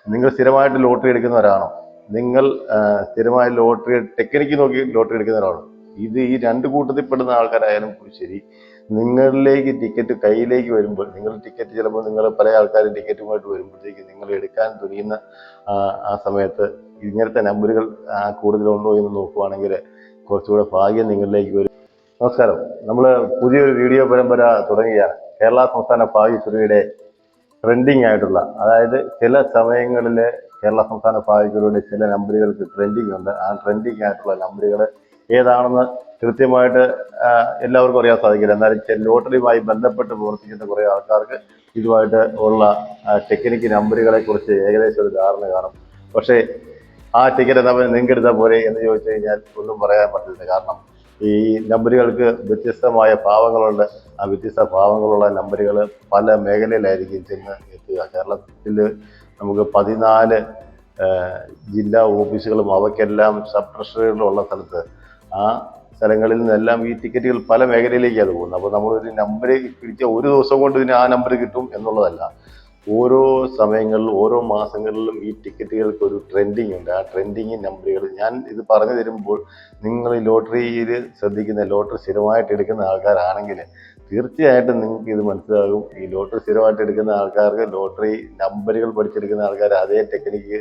നിങ്ങൾ സ്ഥിരമായിട്ട് ലോട്ടറി എടുക്കുന്നവരാണോ? നിങ്ങൾ സ്ഥിരമായി ലോട്ടറി ടെക്നിക്ക് നോക്കി ലോട്ടറി എടുക്കുന്നവരാണോ? ഇത് ഈ രണ്ട് കൂട്ടത്തിൽ പെടുന്ന ആൾക്കാരായാലും ശരി, നിങ്ങളിലേക്ക് ടിക്കറ്റ് കയ്യിലേക്ക് വരുമ്പോൾ, നിങ്ങൾ ടിക്കറ്റ് ചിലപ്പോൾ നിങ്ങൾ പല ആൾക്കാരും ടിക്കറ്റുമായിട്ട് വരുമ്പോഴത്തേക്ക് നിങ്ങൾ എടുക്കാൻ തുനിയുന്ന ആ സമയത്ത് ഇങ്ങനത്തെ നമ്പറുകൾ കൂടുതലുണ്ടോ എന്ന് നോക്കുവാണെങ്കിൽ കുറച്ചുകൂടെ ഭാഗ്യം നിങ്ങളിലേക്ക് വരും. നമസ്കാരം, നമ്മൾ പുതിയൊരു വീഡിയോ പരമ്പര തുടങ്ങുകയാണ്. കേരള സംസ്ഥാന ഭാഗ്യക്കുറിയുടെ ട്രെൻഡിങ് ആയിട്ടുള്ള, അതായത് ചില സമയങ്ങളിൽ കേരള സംസ്ഥാന ഭാഗ്യക്കുറിയുടെ ചില നമ്പറുകൾക്ക് ട്രെൻഡിങ് ഉണ്ട്. ആ ട്രെൻഡിങ് ആയിട്ടുള്ള നമ്പറുകൾ ഏതാണെന്ന് കൃത്യമായിട്ട് എല്ലാവർക്കും അറിയാൻ സാധിക്കില്ല. എന്നാലും ലോട്ടറിയുമായി ബന്ധപ്പെട്ട് പ്രവർത്തിക്കുന്ന കുറേ ആൾക്കാർക്ക് ഇതുമായിട്ട് ഉള്ള ടെക്നിക്ക് നമ്പറുകളെ കുറിച്ച് ഏകദേശം ഒരു ധാരണ കാണും. പക്ഷേ ആ ടിക്കറ്റ് നിങ്ങൾക്ക് എടുത്താൽ പോലെ എന്ന് ചോദിച്ചു കഴിഞ്ഞാൽ ഒന്നും പറയാൻ പറ്റില്ല. കാരണം ഈ നമ്പറുകൾക്ക് വ്യത്യസ്തമായ ഭാവങ്ങളുണ്ട്. ആ വ്യത്യസ്ത ഭാവങ്ങളുള്ള നമ്പറുകൾ പല മേഖലയിലായിരിക്കും ചെന്ന് എത്തുക. കേരളത്തിൽ നമുക്ക് 14 ജില്ലാ ഓഫീസുകളും അവയ്ക്കെല്ലാം സബ് ട്രഷറികളുള്ള സ്ഥലത്ത് ആ സ്ഥലങ്ങളിൽ നിന്നെല്ലാം ഈ ടിക്കറ്റുകൾ പല മേഖലയിലേക്കാണ് പോകുന്നത്. അപ്പോൾ നമ്മളൊരു നമ്പർ പിടിച്ച ഒരു ദിവസം കൊണ്ട് ഇതിന് ആ നമ്പർ കിട്ടും എന്നുള്ളതല്ല. ഓരോ സമയങ്ങളിലും ഓരോ മാസങ്ങളിലും ഈ ടിക്കറ്റുകൾക്ക് ഒരു ട്രെൻഡിങ് ഉണ്ട്. ആ ട്രെൻഡിങ് നമ്പറുകൾ ഞാൻ ഇത് പറഞ്ഞു തരുമ്പോൾ നിങ്ങൾ ഈ ലോട്ടറിയിൽ ശ്രദ്ധിക്കുന്ന, ലോട്ടറി സ്ഥിരമായിട്ട് എടുക്കുന്ന ആൾക്കാരാണെങ്കിൽ തീർച്ചയായിട്ടും നിങ്ങൾക്ക് ഇത് മനസ്സിലാകും. ഈ ലോട്ടറി സ്ഥിരമായിട്ട് എടുക്കുന്ന ആൾക്കാർക്ക്, ലോട്ടറി നമ്പറുകൾ പഠിച്ചെടുക്കുന്ന ആൾക്കാർ അതേ ടെക്നിക്ക്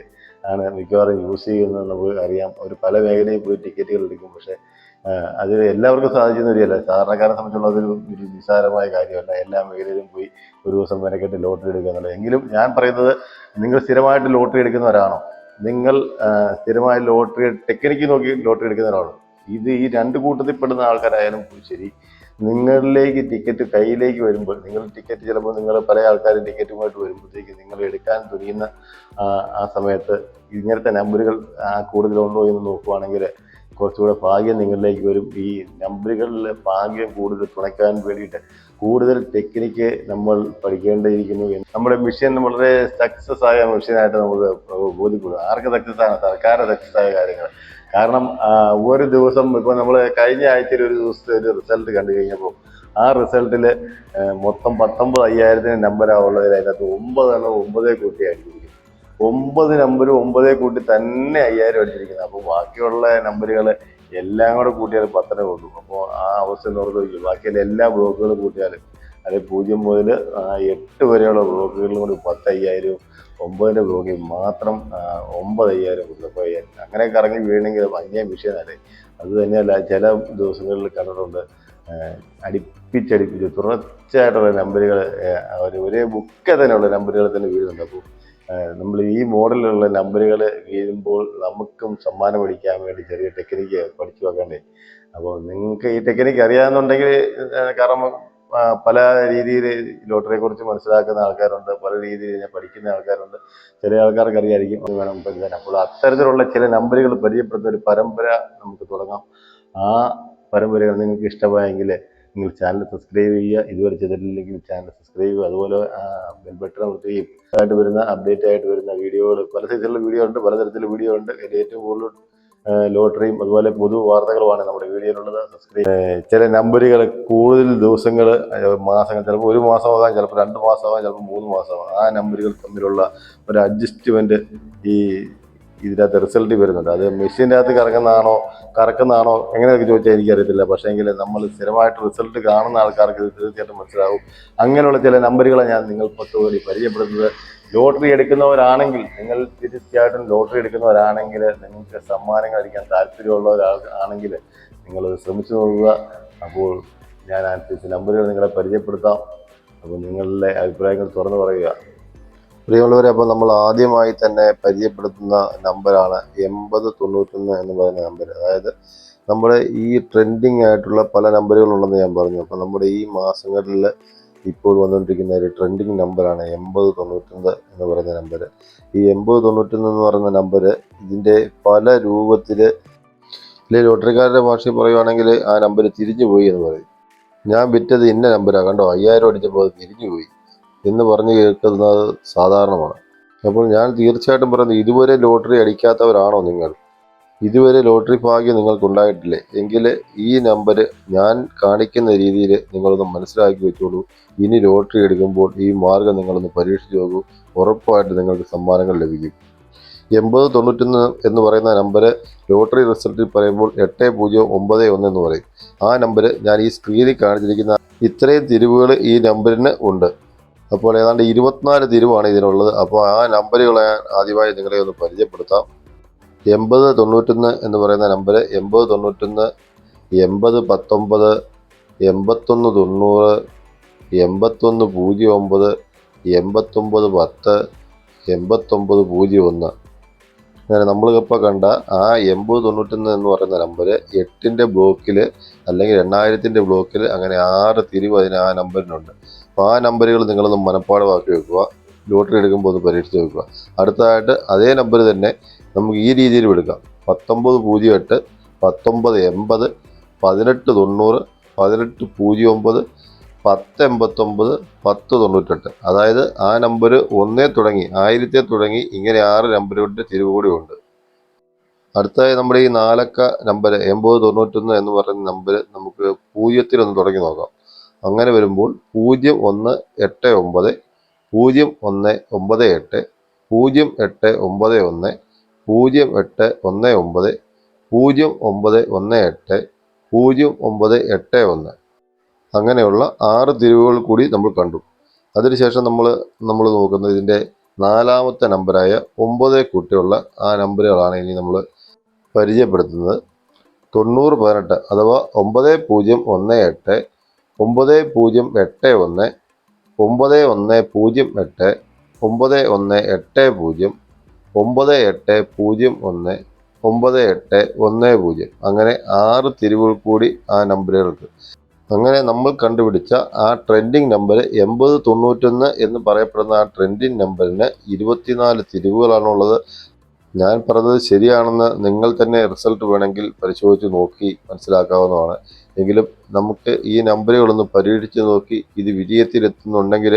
ആണ് മിക്കവാറും യൂസ് ചെയ്യുന്നത് നമുക്ക് അറിയാം. അവർ പല മേഖലയിൽ പോയി ടിക്കറ്റുകൾ എടുക്കും. പക്ഷേ അത് എല്ലാവർക്കും സാധിക്കുന്ന ഒരു സാധാരണക്കാരെ സംബന്ധിച്ചുള്ള ഒരു നിസ്സാരമായ കാര്യമല്ല. എല്ലാ മേഖലയിലും പോയി ഒരു ദിവസം മെനക്കെട്ട് ലോട്ടറി എടുക്കുക എന്നുള്ളത്. എങ്കിലും ഞാൻ പറയുന്നത്, നിങ്ങൾ സ്ഥിരമായിട്ട് ലോട്ടറി എടുക്കുന്നവരാണോ? നിങ്ങൾ സ്ഥിരമായി ലോട്ടറി ടെക്നിക്ക് നോക്കി ലോട്ടറി എടുക്കുന്നവരാണോ? ഇത് ഈ രണ്ട് കൂട്ടത്തിൽ പെടുന്ന ആൾക്കാരായാലും ശരി, നിങ്ങളിലേക്ക് ടിക്കറ്റ് കയ്യിലേക്ക് വരുമ്പോൾ, നിങ്ങൾ ടിക്കറ്റ് ചിലപ്പോൾ നിങ്ങൾ പല ആൾക്കാരും ടിക്കറ്റുമായിട്ട് വരുമ്പോഴത്തേക്ക് നിങ്ങൾ എടുക്കാൻ തുനിയുന്ന ആ സമയത്ത് ഇങ്ങനത്തെ നമ്പറുകൾ കൂടുതലുണ്ടോ എന്ന് നോക്കുവാണെങ്കിൽ കുറച്ചുകൂടെ ഭാഗ്യം നിങ്ങളിലേക്ക് വരും. ഈ നമ്പറുകളിൽ ഭാഗ്യം കൂടുതൽ തുണയ്ക്കാൻ വേണ്ടിയിട്ട് കൂടുതൽ ടെക്നിക്ക് നമ്മൾ പഠിക്കേണ്ടിയിരിക്കുന്നു. നമ്മുടെ മിഷൻ വളരെ സക്സസ് ആയ മിഷനായിട്ട് നമുക്ക് ബോധ്യപ്പെടും. ആർക്ക് സക്സസ് ആണ്? സർക്കാർ സക്സസ് ആയ കാര്യങ്ങൾ. കാരണം ഒരു ദിവസം ഇപ്പോൾ നമ്മൾ കഴിഞ്ഞ ആഴ്ചയിൽ ഒരു ദിവസത്തെ ഒരു റിസൾട്ട് കണ്ടു കഴിഞ്ഞപ്പോൾ ആ റിസൾട്ടിൽ മൊത്തം 19,500 നമ്പറാണ് ഉള്ളത്. അതിനകത്ത് 9 എണ്ണം 9 കൂട്ടി അടിച്ചിരിക്കുന്നു. 9 നമ്പരും 9 കൂട്ടി തന്നെ 5,000 അടിച്ചിരിക്കുന്നത്. അപ്പോൾ ബാക്കിയുള്ള നമ്പറുകൾ എല്ലാം കൂടെ കൂട്ടിയാൽ 10 കൊണ്ടു. അപ്പോൾ ആ അവസ്ഥ നോക്കി ബാക്കിയുള്ള എല്ലാ ബ്ലോക്കുകളും കൂട്ടിയാലും, അത് 0 മുതൽ 8 വരെയുള്ള ബ്ലോക്കുകളിലും കൂടി 10,500, 9ന്റെ ബ്ലോക്കിൽ മാത്രം 9,500 കൊടുത്തു. അപ്പോൾ അങ്ങനെ കറങ്ങി വീണെങ്കിൽ ഭയങ്കര വിഷയമല്ലേ. അത് തന്നെയല്ല, ചില ദിവസങ്ങളിൽ കണ്ടിട്ടുണ്ട് അടുപ്പിച്ചടുപ്പിച്ച് തുടർച്ചയായിട്ടുള്ള നമ്പറുകൾ ഒരേ ബുക്കെ തന്നെയുള്ള നമ്പറുകൾ തന്നെ വീഴുന്നുണ്ട്. അപ്പോൾ നമ്മൾ ഈ മോഡലിലുള്ള നമ്പറുകൾ വീഴുമ്പോൾ നമുക്കും സമ്മാനം അടിക്കാൻ വേണ്ടി ചെറിയ ടെക്നിക്ക് പഠിച്ചു വെക്കണ്ടേ. അപ്പോൾ നിങ്ങൾക്ക് ഈ ടെക്നിക്ക് അറിയാമെന്നുണ്ടെങ്കിൽ, കാരണം പല രീതിയിൽ ലോട്ടറിയെ കുറിച്ച് മനസ്സിലാക്കുന്ന ആൾക്കാരുണ്ട്, പല രീതിയിൽ പഠിക്കുന്ന ആൾക്കാരുണ്ട്. ചില ആൾക്കാർക്ക് അറിയായിരിക്കും, അത് വേണം പരിചയം. അപ്പോൾ അത്തരത്തിലുള്ള ചില നമ്പറുകൾ പരിചയപ്പെടുന്ന ഒരു പരമ്പര നമുക്ക് തുടങ്ങാം. ആ പരമ്പരകൾ നിങ്ങൾക്ക് ഇഷ്ടമായെങ്കിൽ നിങ്ങൾ ചാനൽ സബ്സ്ക്രൈബ് ചെയ്യുക. ഇതുവരെ ചെയ്തിട്ടില്ലെങ്കിൽ ചാനൽ സബ്സ്ക്രൈബ് ചെയ്യുക. അതുപോലെ ബെൽ ബട്ടൺ അമർത്തുകയും ആയിട്ട് വരുന്ന അപ്ഡേറ്റ് ആയിട്ട് വരുന്ന വീഡിയോകൾ, പല സൈസിലുള്ള വീഡിയോ ഉണ്ട്, പലതരത്തിലുള്ള വീഡിയോ ഉണ്ട്. ഏറ്റവും കൂടുതൽ ലോട്ടറിയും അതുപോലെ പൊതു വാർത്തകളുമാണ് നമ്മുടെ വീഡിയോയിലുള്ളത്. സബ്സ്ക്രൈബ് ചില നമ്പറുകൾ കൂടുതൽ ദിവസങ്ങൾ, മാസങ്ങൾ, ചിലപ്പോൾ 1 മാസമാകാം, ചിലപ്പോൾ 2 മാസമാകാം, ചിലപ്പോൾ 3 മാസമാകാം. ആ നമ്പറുകൾ തമ്മിലുള്ള ഒരു അഡ്ജസ്റ്റ്മെൻറ്റ് ഈ ഇതിനകത്ത് റിസൾട്ട് വരുന്നുണ്ട്. അത് മെഷീൻ്റെ അകത്ത് കറക്കുന്നതാണോ എങ്ങനെയൊക്കെ ചോദിച്ചാൽ എനിക്കറിയത്തില്ല. പക്ഷേ എങ്കിൽ നമ്മൾ സ്ഥിരമായിട്ട് റിസൾട്ട് കാണുന്ന ആൾക്കാർക്ക് ഇത് തീർച്ചയായിട്ടും മനസ്സിലാവും. അങ്ങനെയുള്ള ചില നമ്പറുകളെ ഞാൻ നിങ്ങൾക്ക് കൂടി പരിചയപ്പെടുത്തുന്നത്. ലോട്ടറി എടുക്കുന്നവരാണെങ്കിൽ, നിങ്ങൾ തീർച്ചയായിട്ടും ലോട്ടറി എടുക്കുന്നവരാണെങ്കിൽ, നിങ്ങൾക്ക് സമ്മാനങ്ങൾ അടിക്കാൻ താല്പര്യമുള്ളവരാണെങ്കിൽ നിങ്ങൾ ശ്രമിച്ചു നോക്കുക. അപ്പോൾ ഞാൻ അനുസരിച്ച് നമ്പറുകൾ നിങ്ങളെ പരിചയപ്പെടുത്താം. അപ്പോൾ നിങ്ങളുടെ അഭിപ്രായങ്ങൾ തുറന്നു പറയുക. പ്രിയമുള്ളവരെ, അപ്പോൾ നമ്മൾ ആദ്യമായി തന്നെ പരിചയപ്പെടുത്തുന്ന നമ്പറാണ് 8091 എന്ന് പറയുന്ന നമ്പർ. അതായത് നമ്മുടെ ഈ ട്രെൻഡിങ് ആയിട്ടുള്ള പല നമ്പറുകളുണ്ടെന്ന് ഞാൻ പറഞ്ഞു. അപ്പോൾ നമ്മുടെ ഈ മാസങ്ങളിൽ ഇപ്പോൾ വന്നുകൊണ്ടിരിക്കുന്ന ഒരു ട്രെൻഡിങ് നമ്പറാണ് 8091 എന്ന് പറയുന്ന നമ്പർ. ഈ 8091 എന്ന് പറയുന്ന നമ്പർ ഇതിൻ്റെ പല രൂപത്തിൽ, ലോട്ടറിക്കാരുടെ ഭാഷയിൽ പറയുവാണെങ്കിൽ ആ നമ്പർ തിരിഞ്ഞു പോയി എന്ന് പറയും. ഞാൻ വിറ്റത് ഇന്ന നമ്പരാണ്, കണ്ടോ 5,000 അടിച്ചപ്പോൾ അത് തിരിഞ്ഞു പോയി എന്ന് പറഞ്ഞു കേൾക്കുന്നത് സാധാരണമാണ്. അപ്പോൾ ഞാൻ തീർച്ചയായിട്ടും പറയുന്നത്, ഇതുവരെ ലോട്ടറി അടിക്കാത്തവരാണോ നിങ്ങൾ? ഇതുവരെ ലോട്ടറി ഭാഗ്യം നിങ്ങൾക്കുണ്ടായിട്ടില്ലേ എങ്കിൽ ഈ നമ്പർ ഞാൻ കാണിക്കുന്ന രീതിയിൽ നിങ്ങളൊന്ന് മനസ്സിലാക്കി വെച്ചോളൂ. ഇനി ലോട്ടറി എടുക്കുമ്പോൾ ഈ മാർഗ്ഗം നിങ്ങളൊന്ന് പരീക്ഷിച്ച് നോക്കൂ. ഉറപ്പായിട്ട് നിങ്ങൾക്ക് സമ്മാനങ്ങൾ ലഭിക്കും. 8091 എന്ന് പറയുന്ന നമ്പർ ലോട്ടറി റിസൾട്ടിൽ പറയുമ്പോൾ 8091 എന്ന് പറയും. ആ നമ്പർ ഞാൻ ഈ സ്ക്രീനിൽ കാണിച്ചിരിക്കുന്ന ഇത്രയും തിരിവുകൾ ഈ നമ്പറിന് ഉണ്ട്. അപ്പോൾ ഏതാണ്ട് 24 തിരിവാണ് ഇതിനുള്ളത്. അപ്പോൾ ആ നമ്പറുകളെ ആദ്യമായി നിങ്ങളെ ഒന്ന് പരിചയപ്പെടുത്താം. 8091 എന്ന് പറയുന്ന നമ്പർ 8091, 8019, 8190, 8109, 8910, 8901. അങ്ങനെ നമ്മളിപ്പോൾ കണ്ട ആ 8091 എന്ന് പറയുന്ന നമ്പർ 8ൻ്റെ ബ്ലോക്കിൽ അല്ലെങ്കിൽ 2000ൻ്റെ ബ്ലോക്കിൽ അങ്ങനെ 6 തിരിവ് അതിന് ആ നമ്പറിനുണ്ട്. അപ്പോൾ ആ നമ്പറുകൾ നിങ്ങളൊന്ന് മനഃപ്പാടമാക്കി വെക്കുക. ലോട്ടറി എടുക്കുമ്പോൾ ഒന്ന് പരീക്ഷിച്ച് വെക്കുക. അടുത്തതായിട്ട് അതേ നമ്പർ തന്നെ നമുക്ക് ഈ രീതിയിൽ എടുക്കാം. 1908, 1980, 1890, 1809, 1089, 1098. അതായത് ആ നമ്പർ 1 തുടങ്ങി 1000 തുടങ്ങി ഇങ്ങനെ 6 നമ്പറുകളുടെ തിരിവ് കൂടി ഉണ്ട്. അടുത്തതായി നമ്മുടെ ഈ 4 അക്ക നമ്പർ 8091 എന്ന് പറയുന്ന നമ്പർ നമുക്ക് 0 ഒന്ന് തുടങ്ങി നോക്കാം. അങ്ങനെ വരുമ്പോൾ 0189, 0198, 0891, 0819, 0918, 0981. അങ്ങനെയുള്ള 6 തിരിവുകൾ കൂടി നമ്മൾ കണ്ടു. അതിനുശേഷം നമ്മൾ നോക്കുന്നത് ഇതിൻ്റെ 4ാമത്തെ നമ്പറായ 9 കൂട്ടിയുള്ള ആ നമ്പറുകളാണ് ഇനി നമ്മൾ പരിചയപ്പെടുത്തുന്നത്. 9018 അഥവാ 9018, 9081, 9108, 9180, 9801, 9810. അങ്ങനെ 6 തിരിവുകൾ കൂടി ആ നമ്പറുകൾക്ക്. അങ്ങനെ നമ്മൾ കണ്ടുപിടിച്ച ആ ട്രെൻഡിങ് നമ്പർ 8091 എന്ന് പറയപ്പെടുന്ന ആ ട്രെൻഡിങ് നമ്പറിന് 24 തിരിവുകളാണുള്ളത്. ഞാൻ പറഞ്ഞത് ശരിയാണെന്ന് നിങ്ങൾ തന്നെ റിസൾട്ട് വേണമെങ്കിൽ പരിശോധിച്ച് നോക്കി മനസ്സിലാക്കാവുന്നതാണ്. എങ്കിലും നമുക്ക് ഈ നമ്പറുകളൊന്ന് പരീക്ഷിച്ച് നോക്കി ഇത് വിജയത്തിലെത്തുന്നുണ്ടെങ്കിൽ,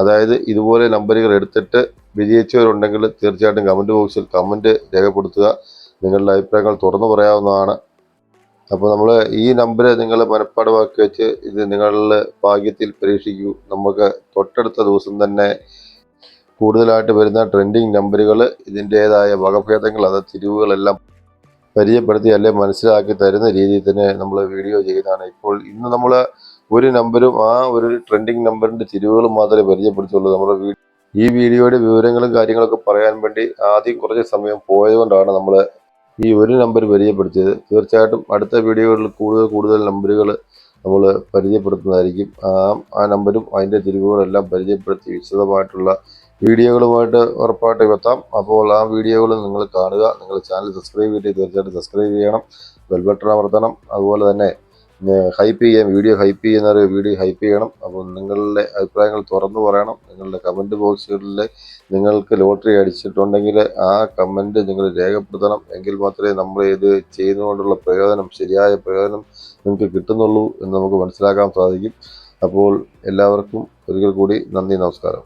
അതായത് ഇതുപോലെ നമ്പറുകൾ എടുത്തിട്ട് വിജയിച്ചവരുണ്ടെങ്കിൽ തീർച്ചയായിട്ടും കമൻറ്റ് ബോക്സിൽ കമൻറ്റ് രേഖപ്പെടുത്തുക. നിങ്ങളുടെ അഭിപ്രായങ്ങൾ തുറന്നു പറയാവുന്നതാണ്. അപ്പോൾ നമ്മൾ ഈ നമ്പർ നിങ്ങൾ മനഃപ്പാടമാക്കി വെച്ച് ഇത് നിങ്ങളുടെ ഭാഗ്യത്തിൽ പരീക്ഷിക്കൂ. നമുക്ക് തൊട്ടടുത്ത ദിവസം തന്നെ കൂടുതലായിട്ട് വരുന്ന ട്രെൻഡിങ് നമ്പറുകൾ ഇതിൻ്റേതായ വകഭേദങ്ങൾ അത് തിരിവുകളെല്ലാം പരിചയപ്പെടുത്തി അല്ലെ മനസ്സിലാക്കി തരുന്ന രീതിയിൽ തന്നെ നമ്മൾ വീഡിയോ ചെയ്യുന്നതാണ്. ഇപ്പോൾ ഇന്ന് നമ്മൾ ഒരു നമ്പരും ആ ഒരു ട്രെൻഡിങ് നമ്പറിൻ്റെ തിരിവുകളും മാത്രമേ പരിചയപ്പെടുത്തുള്ളൂ. നമ്മുടെ ഈ വീഡിയോയുടെ വിവരങ്ങളും കാര്യങ്ങളൊക്കെ പറയാൻ വേണ്ടി ആദ്യം കുറച്ച് സമയം പോയതുകൊണ്ടാണ് നമ്മൾ ഈ ഒരു നമ്പർ പരിചയപ്പെടുത്തിയത്. തീർച്ചയായിട്ടും അടുത്ത വീഡിയോകളിൽ കൂടുതൽ നമ്പറുകൾ നമ്മൾ പരിചയപ്പെടുത്തുന്നതായിരിക്കും. ആ നമ്പരും അതിൻ്റെ തിരിവുകളെല്ലാം പരിചയപ്പെടുത്തി വിശദമായിട്ടുള്ള വീഡിയോകളുമായിട്ട് ഉറപ്പായിട്ട് എത്താം. അപ്പോൾ ആ വീഡിയോകൾ നിങ്ങൾ കാണുക. നിങ്ങൾ ചാനൽ സബ്സ്ക്രൈബ് ചെയ്തിട്ട് തീർച്ചയായിട്ടും സബ്സ്ക്രൈബ് ചെയ്യണം, ബെൽ ബട്ടൺ അമർത്തണം. അതുപോലെ തന്നെ ഹൈപ്പ് ചെയ്യാൻ വീഡിയോ ഹൈപ്പ് ചെയ്യണം. അപ്പോൾ നിങ്ങളുടെ അഭിപ്രായങ്ങൾ തുറന്നു പറയണം. നിങ്ങളുടെ കമൻറ്റ് ബോക്സുകളിൽ നിങ്ങൾക്ക് ലോട്ടറി അടിച്ചിട്ടുണ്ടെങ്കിൽ ആ കമൻറ്റ് നിങ്ങൾ രേഖപ്പെടുത്തണം. എങ്കിൽ മാത്രമേ നമ്മൾ ഇത് ചെയ്യുന്നതുകൊണ്ടുള്ള ശരിയായ പ്രയോജനം നിങ്ങൾക്ക് കിട്ടുന്നുള്ളൂ എന്ന് നമുക്ക് മനസ്സിലാക്കാൻ സാധിക്കും. അപ്പോൾ എല്ലാവർക്കും ഒരിക്കൽ കൂടി നന്ദി, നമസ്കാരം.